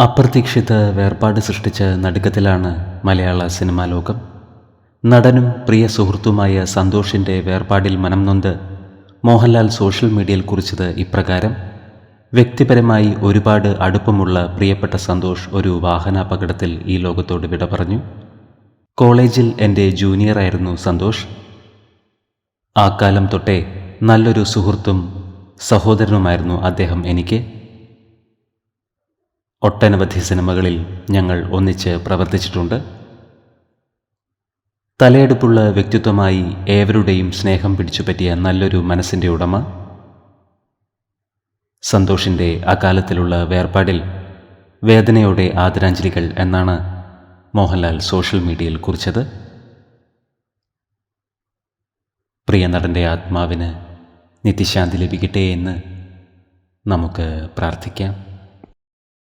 അപ്രതീക്ഷിത വേർപാട് സൃഷ്ടിച്ച നടുക്കത്തിലാണ് മലയാള സിനിമാ ലോകം. നടനും പ്രിയ സുഹൃത്തുമായ സന്തോഷിൻ്റെ വേർപാടിൽ മനം നൊന്ത് മോഹൻലാൽ സോഷ്യൽ മീഡിയയിൽ കുറിച്ചത് ഇപ്രകാരം: വ്യക്തിപരമായി ഒരുപാട് അടുപ്പമുള്ള പ്രിയപ്പെട്ട സന്തോഷ് ഒരു വാഹനാപകടത്തിൽ ഈ ലോകത്തോട് വിട പറഞ്ഞു. കോളേജിൽ എൻ്റെ ജൂനിയറായിരുന്നു സന്തോഷ്. ആ കാലം തൊട്ടേ നല്ലൊരു സുഹൃത്തും സഹോദരനുമായിരുന്നു അദ്ദേഹം എനിക്ക്. ഒട്ടനവധി സിനിമകളിൽ ഞങ്ങൾ ഒന്നിച്ച് പ്രവർത്തിച്ചിട്ടുണ്ട്. തലയെടുപ്പുള്ള വ്യക്തിത്വമായി ഏവരുടെയും സ്നേഹം പിടിച്ചുപറ്റിയ നല്ലൊരു മനസ്സിൻ്റെ ഉടമ. സന്തോഷിൻ്റെ അകാലത്തിലുള്ള വേർപാടിൽ വേദനയോടെ ആദരാഞ്ജലികൾ എന്നാണ് മോഹൻലാൽ സോഷ്യൽ മീഡിയയിൽ കുറിച്ചത്. പ്രിയ നടൻ്റെ ആത്മാവിന് നിത്യശാന്തി ലഭിക്കട്ടെ എന്ന് നമുക്ക് പ്രാർത്ഥിക്കാം.